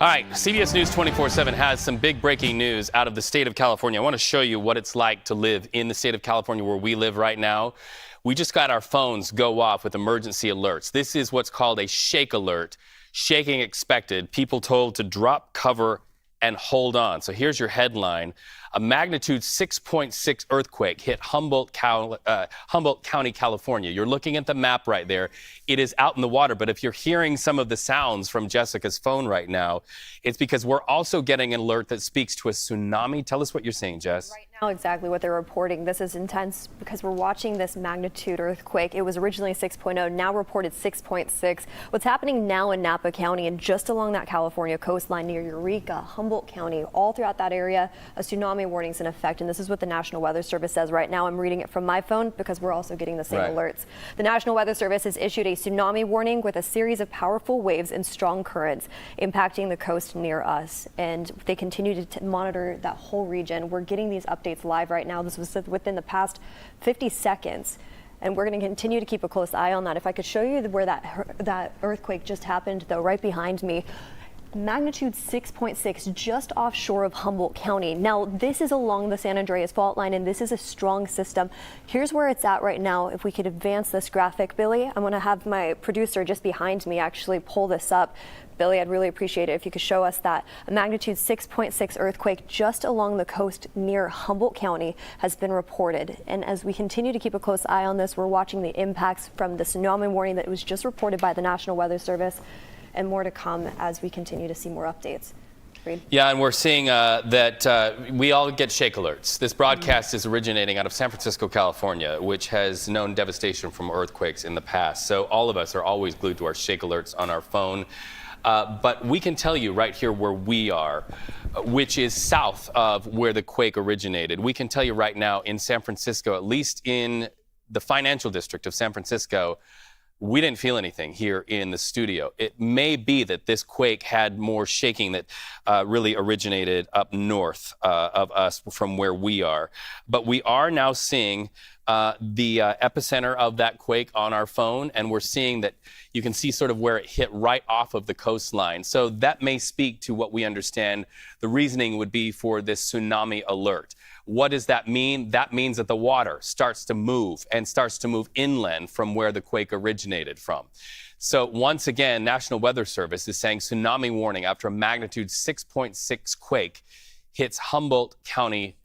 All right, CBS News 24/7 has some big breaking news out of the state of California. I want to show you what it's like to live in the state of California where we live right now. We just got our phones go off with emergency alerts. This is what's called a shake alert. Shaking expected. People told to drop cover and hold on. So here's your headline. A magnitude 6.6 earthquake hit Humboldt County, California. You're looking at the map right there. It is out in the water, but if you're hearing some of the sounds from Jessica's phone right now, it's because we're also getting an alert that speaks to a tsunami. Tell us what you're seeing, Jess. Right now, exactly what they're reporting. This is intense because we're watching this magnitude earthquake. It was originally 6.0, now reported 6.6. What's happening now in Napa County and just along that California coastline near Eureka, Humboldt County, all throughout that area, a tsunami warning's in effect, and this is what the National Weather Service says right now. I'm reading it from my phone because we're also getting the same alerts. The National Weather Service has issued a tsunami warning with a series of powerful waves and strong currents impacting the coast near us, and they continue to monitor that whole region. We're getting these updates live right now. This was within the past 50 seconds. And we're going to continue to keep a close eye on that. If I could show you where that earthquake just happened, though, right behind me. Magnitude 6.6 just offshore of Humboldt County. Now, this is along the San Andreas fault line, and this is a strong system. Here's where it's at right now. If we could advance this graphic, Billy, I'm going to have my producer just behind me actually pull this up. Billy, I'd really appreciate it if you could show us that. A magnitude 6.6 earthquake just along the coast near Humboldt County has been reported. And as we continue to keep a close eye on this, we're watching the impacts from the tsunami warning that was just reported by the National Weather Service, and more to come as we continue to see more updates. Reed? Yeah, and we're seeing that we all get shake alerts. This broadcast is originating out of San Francisco, California, which has known devastation from earthquakes in the past. So all of us are always glued to our shake alerts on our phone. But we can tell you right here where we are, which is south of where the quake originated. We can tell you right now in San Francisco, at least in the financial district of San Francisco, we didn't feel anything here in the studio. It may be that this quake had more shaking that really originated up north of us from where we are. But we are now seeing the epicenter of that quake on our phone, and we're seeing that you can see sort of where it hit right off of the coastline. So that may speak to what we understand the reasoning would be for this tsunami alert. What does that mean? That means that the water starts to move and starts to move inland from where the quake originated from. So once again, National Weather Service is saying tsunami warning after a magnitude 6.6 quake hits Humboldt County,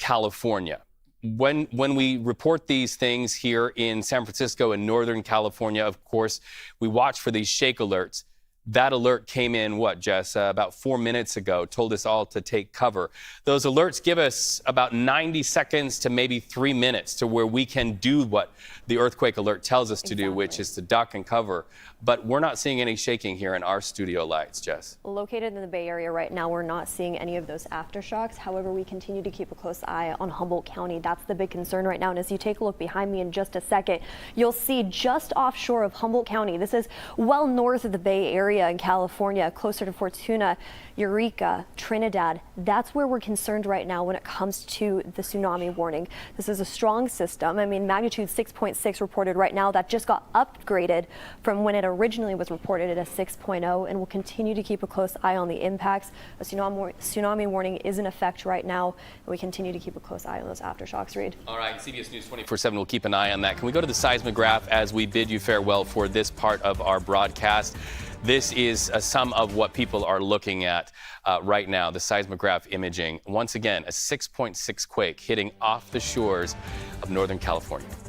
California. When we report these things here in San Francisco and Northern California, of course, we watch for these shake alerts. That alert came in, Jess, about 4 minutes ago, told us all to take cover. Those alerts give us about 90 seconds to maybe 3 minutes to where we can do what the earthquake alert tells us to do, which is to duck and cover. But we're not seeing any shaking here in our studio lights, Jess. Located in the Bay Area right now, we're not seeing any of those aftershocks. However, we continue to keep a close eye on Humboldt County. That's the big concern right now. And as you take a look behind me in just a second, you'll see just offshore of Humboldt County. This is well north of the Bay Area in California, closer to Fortuna, Eureka, Trinidad. That's where we're concerned right now when it comes to the tsunami warning. This is a strong system. I mean, magnitude 6.6 reported right now. That just got upgraded from when it originally was reported at a 6.0, and we'll continue to keep a close eye on the impacts. A tsunami warning is in effect right now, and we continue to keep a close eye on those aftershocks, Reed. All right, CBS News 24/7 will keep an eye on that. Can we go to the seismograph as we bid you farewell for this part of our broadcast? This is some of what people are looking at right now, the seismograph imaging. Once again, a 6.6 quake hitting off the shores of Northern California.